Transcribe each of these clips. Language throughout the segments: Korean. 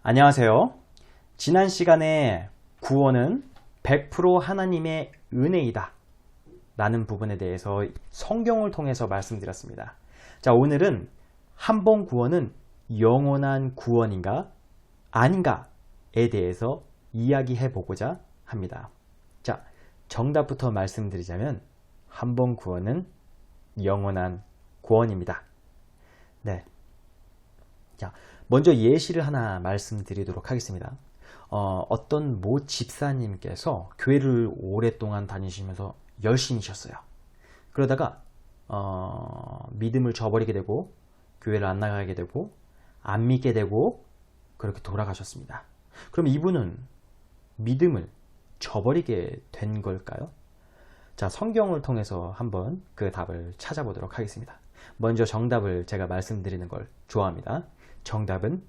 안녕하세요. 지난 시간에 구원은 100% 하나님의 은혜이다 라는 부분에 대해서 성경을 통해서 말씀드렸습니다. 자, 오늘은 한 번 구원은 영원한 구원인가 아닌가에 대해서 이야기해 보고자 합니다. 자, 정답부터 말씀드리자면 한 번 구원은 영원한 구원입니다. 네. 자, 먼저 예시를 하나 말씀드리도록 하겠습니다. 어떤 모 집사님께서 교회를 오랫동안 다니시면서 열심히셨어요. 그러다가 믿음을 저버리게 되고 교회를 안 나가게 되고 안 믿게 되고 그렇게 돌아가셨습니다. 그럼 이분은 믿음을 저버리게 된 걸까요? 자, 성경을 통해서 한번 그 답을 찾아보도록 하겠습니다. 먼저 정답을 제가 말씀드리는 걸 좋아합니다. 정답은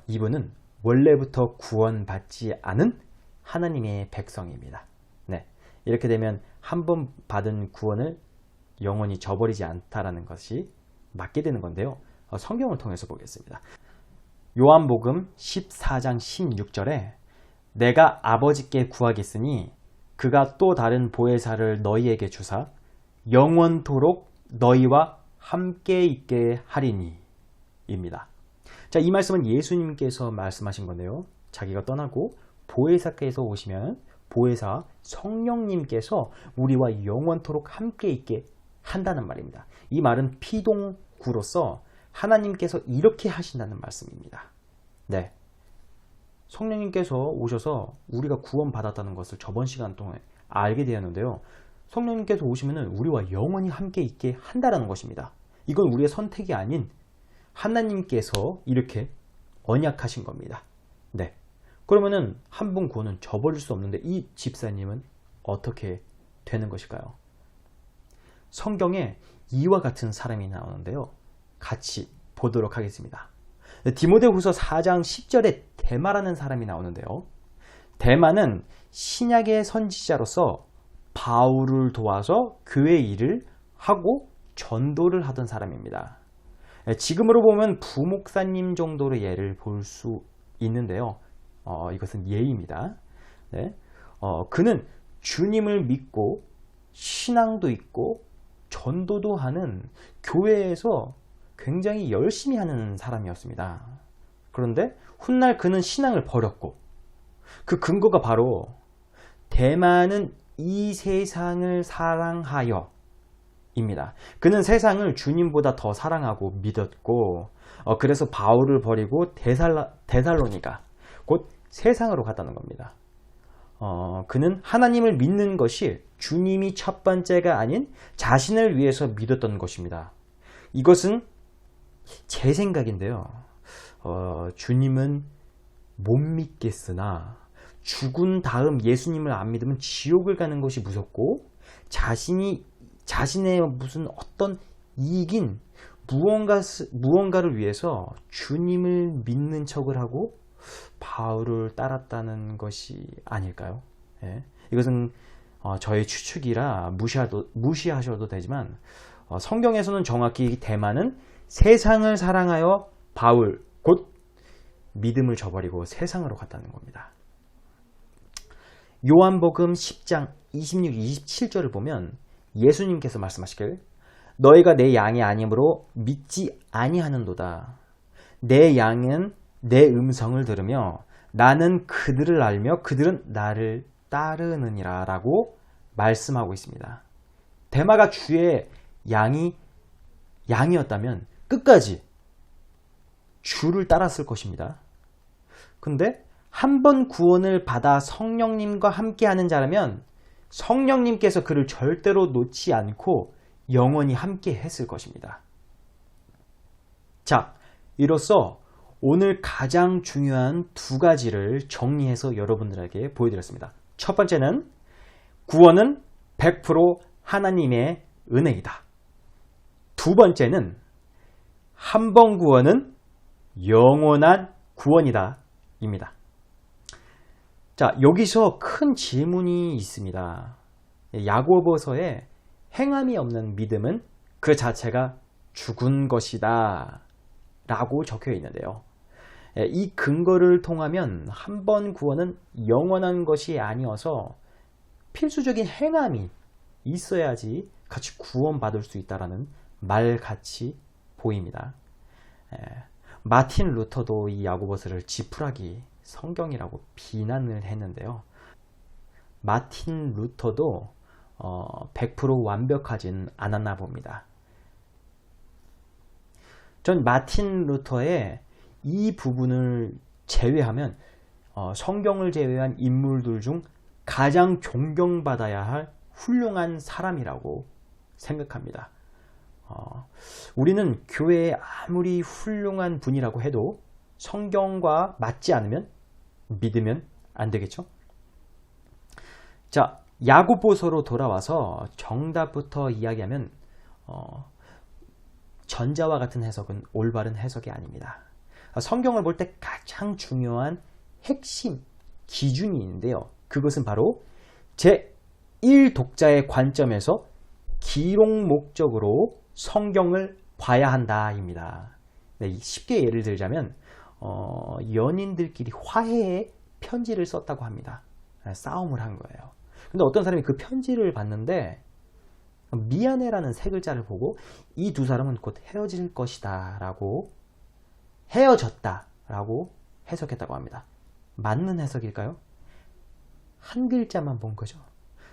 이분은 원래부터 구원받지 않은 하나님의 백성입니다. 네, 이렇게 되면 한 번 받은 구원을 영원히 저버리지 않다라는 것이 맞게 되는 건데요. 성경을 통해서 보겠습니다. 요한복음 14장 16절에 내가 아버지께 구하겠으니 그가 또 다른 보혜사를 너희에게 주사 영원토록 너희와 함께 있게 하리니 입니다. 자, 이 말씀은 예수님께서 말씀하신 건데요. 자기가 떠나고 보혜사께서 오시면 보혜사 성령님께서 우리와 영원토록 함께 있게 한다는 말입니다. 이 말은 피동구로서 하나님께서 이렇게 하신다는 말씀입니다. 네, 성령님께서 오셔서 우리가 구원받았다는 것을 저번 시간 동안 알게 되었는데요. 성령님께서 오시면 우리와 영원히 함께 있게 한다는 것입니다. 이건 우리의 선택이 아닌 하나님께서 이렇게 언약하신 겁니다. 네, 그러면은 한 번 구원은 저버릴 수 없는데 이 집사님은 어떻게 되는 것일까요? 성경에 이와 같은 사람이 나오는데요. 같이 보도록 하겠습니다. 디모데후서 4장 10절에 데마라는 사람이 나오는데요. 데마는 신약의 선지자로서 바울을 도와서 교회 일을 하고 전도를 하던 사람입니다. 지금으로 보면 부목사님 정도로 예를 볼 수 있는데요. 이것은 예입니다. 네. 그는 주님을 믿고 신앙도 있고 전도도 하는 교회에서 굉장히 열심히 하는 사람이었습니다. 그런데 훗날 그는 신앙을 버렸고 그 근거가 바로 데마는 이 세상을 사랑하여 입니다. 그는 세상을 주님보다 더 사랑하고 믿었고 그래서 바울을 버리고 데살로니가 곧 세상으로 갔다는 겁니다. 그는 하나님을 믿는 것이 주님이 첫 번째가 아닌 자신을 위해서 믿었던 것입니다. 이것은 제 생각인데요. 주님은 못 믿겠으나 죽은 다음 예수님을 안 믿으면 지옥을 가는 것이 무섭고 자신의 무슨 어떤 이익인 무언가를 위해서 주님을 믿는 척을 하고 바울을 따랐다는 것이 아닐까요? 예. 이것은 저의 추측이라 무시하셔도 되지만 성경에서는 정확히 데마는 세상을 사랑하여 바울 곧 믿음을 저버리고 세상으로 갔다는 겁니다. 요한복음 10장 26, 27절을 보면 예수님께서 말씀하시길 너희가 내 양이 아니므로 믿지 아니하는도다. 내 양은 내 음성을 들으며 나는 그들을 알며 그들은 나를 따르느니라 라고 말씀하고 있습니다. 데마가 주의 양이었다면 끝까지 주를 따랐을 것입니다. 근데 한 번 구원을 받아 성령님과 함께하는 자라면 성령님께서 그를 절대로 놓지 않고 영원히 함께 했을 것입니다. 자, 이로써 오늘 가장 중요한 두 가지를 정리해서 여러분들에게 보여드렸습니다. 첫 번째는 구원은 100% 하나님의 은혜이다. 두 번째는 한 번 구원은 영원한 구원이다 입니다. 자, 여기서 큰 질문이 있습니다. 야고보서에 행함이 없는 믿음은 그 자체가 죽은 것이다 라고 적혀 있는데요. 이 근거를 통하면 한 번 구원은 영원한 것이 아니어서 필수적인 행함이 있어야지 같이 구원받을 수 있다라는 말같이 보입니다. 마틴 루터도 이 야고보서를 지푸라기 성경이라고 비난을 했는데요. 마틴 루터도 100% 완벽하진 않았나 봅니다. 전 마틴 루터의 이 부분을 제외하면 성경을 제외한 인물들 중 가장 존경받아야 할 훌륭한 사람이라고 생각합니다. 우리는 교회에 아무리 훌륭한 분이라고 해도 성경과 맞지 않으면 믿으면 안 되겠죠? 자, 야고보서로 돌아와서 정답부터 이야기하면 전자와 같은 해석은 올바른 해석이 아닙니다. 성경을 볼 때 가장 중요한 핵심 기준이 있는데요. 그것은 바로 제1독자의 관점에서 기록 목적으로 성경을 봐야 한다입니다. 네, 쉽게 예를 들자면 연인들끼리 화해의 편지를 썼다고 합니다. 싸움을 한 거예요. 근데 어떤 사람이 그 편지를 봤는데 미안해라는 세 글자를 보고 이 두 사람은 곧 헤어질 것이다 라고 헤어졌다 라고 해석했다고 합니다. 맞는 해석일까요? 한 글자만 본 거죠.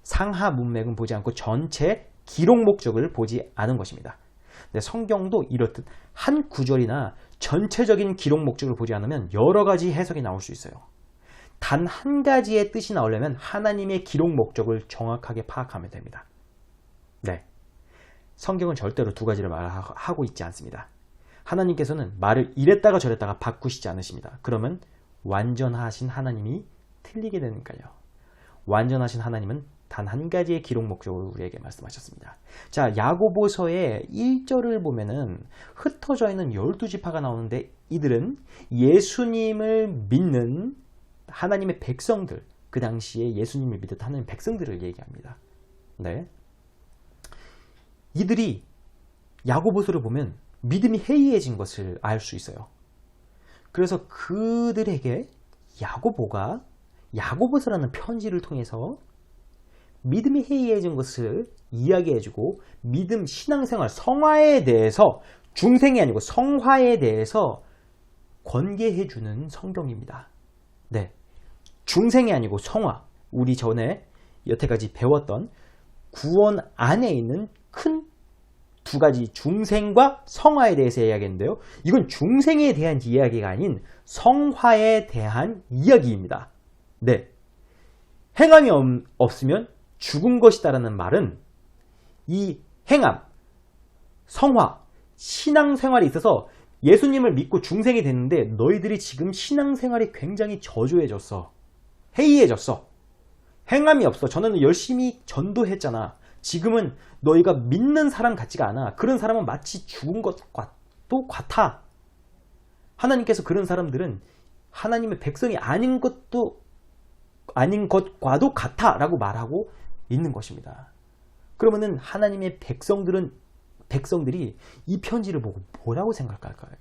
상하 문맥은 보지 않고 전체 기록 목적을 보지 않은 것입니다. 근데 성경도 이렇듯 한 구절이나 전체적인 기록 목적을 보지 않으면 여러 가지 해석이 나올 수 있어요. 단 한 가지의 뜻이 나오려면 하나님의 기록 목적을 정확하게 파악하면 됩니다. 네, 성경은 절대로 두 가지를 말하고 있지 않습니다. 하나님께서는 말을 이랬다가 저랬다가 바꾸시지 않으십니다. 그러면 완전하신 하나님이 틀리게 되니까요. 완전하신 하나님은 단 한 가지의 기록 목적으로 우리에게 말씀하셨습니다. 자, 야고보서의 1절을 보면은 흩어져 있는 12지파가 나오는데 이들은 예수님을 믿는 하나님의 백성들, 그 당시에 예수님을 믿었던 하나님의 백성들을 얘기합니다. 네. 이들이 야고보서를 보면 믿음이 해이해진 것을 알 수 있어요. 그래서 그들에게 야고보가 야고보서라는 편지를 통해서 믿음이 해이해진 것을 이야기해주고 믿음, 신앙생활, 성화에 대해서 중생이 아니고 성화에 대해서 권계해주는 성경입니다. 네, 중생이 아니고 성화, 우리 전에 여태까지 배웠던 구원 안에 있는 큰 두 가지 중생과 성화에 대해서 이야기했는데요. 이건 중생에 대한 이야기가 아닌 성화에 대한 이야기입니다. 네, 행함이 없으면 죽은 것이다라는 말은 이 행함, 성화, 신앙생활에 있어서 예수님을 믿고 중생이 됐는데 너희들이 지금 신앙생활이 굉장히 저조해졌어. 해이해졌어. 행함이 없어. 전에는 열심히 전도했잖아. 지금은 너희가 믿는 사람 같지가 않아. 그런 사람은 마치 죽은 것과도 같아. 하나님께서 그런 사람들은 하나님의 백성이 아닌 것과도 같아 라고 말하고 있는 것입니다. 그러면은 하나님의 백성들이 이 편지를 보고 뭐라고 생각할까요?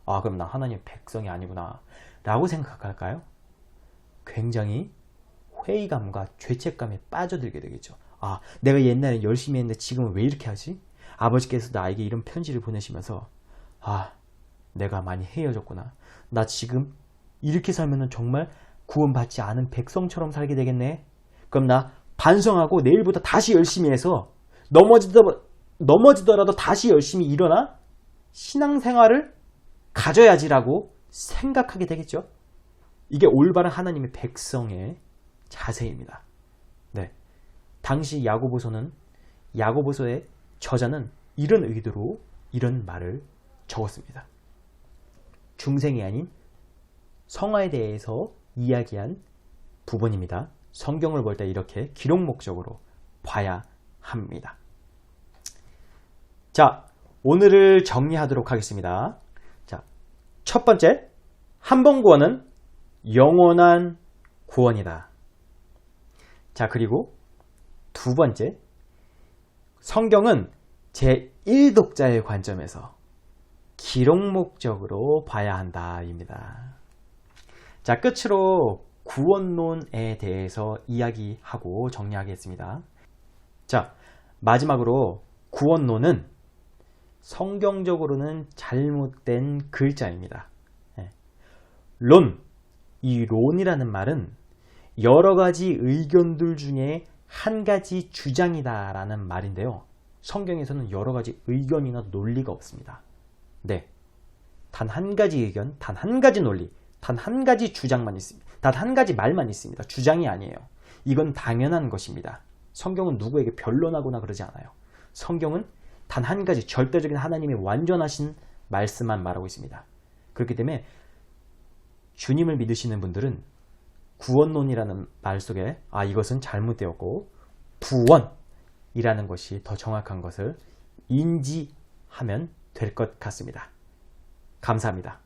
아, 그럼 나 하나님의 백성이 아니구나 라고 생각할까요? 굉장히 회의감과 죄책감에 빠져들게 되겠죠. 아, 내가 옛날에 열심히 했는데 지금은 왜 이렇게 하지? 아버지께서 나에게 이런 편지를 보내시면서 아, 내가 많이 헤어졌구나. 나 지금 이렇게 살면 정말 구원받지 않은 백성처럼 살게 되겠네. 그럼 나 반성하고 내일부터 다시 열심히 해서 넘어지더라도 다시 열심히 일어나 신앙생활을 가져야지라고 생각하게 되겠죠. 이게 올바른 하나님의 백성의 자세입니다. 네, 당시 야고보서의 저자는 이런 의도로 이런 말을 적었습니다. 중생이 아닌 성화에 대해서 이야기한 부분입니다. 성경을 볼 때 이렇게 기록 목적으로 봐야 합니다. 자, 오늘을 정리하도록 하겠습니다. 자, 첫 번째, 한 번 구원은 영원한 구원이다. 자, 그리고 두 번째, 성경은 제1독자의 관점에서 기록 목적으로 봐야 한다입니다. 자, 끝으로 구원론에 대해서 이야기하고 정리하겠습니다. 자, 마지막으로 구원론은 성경적으로는 잘못된 글자입니다. 이 론이라는 말은 여러 가지 의견들 중에 한 가지 주장이다 라는 말인데요. 성경에서는 여러 가지 의견이나 논리가 없습니다. 네, 단 한 가지 의견, 단 한 가지 논리, 단 한 가지 주장만 있습니다. 단 한 가지 말만 있습니다. 주장이 아니에요. 이건 당연한 것입니다. 성경은 누구에게 변론하거나 그러지 않아요. 성경은 단 한 가지 절대적인 하나님의 완전하신 말씀만 말하고 있습니다. 그렇기 때문에 주님을 믿으시는 분들은 구원론이라는 말 속에 이것은 잘못되었고 구원이라는 것이 더 정확한 것을 인지하면 될 것 같습니다. 감사합니다.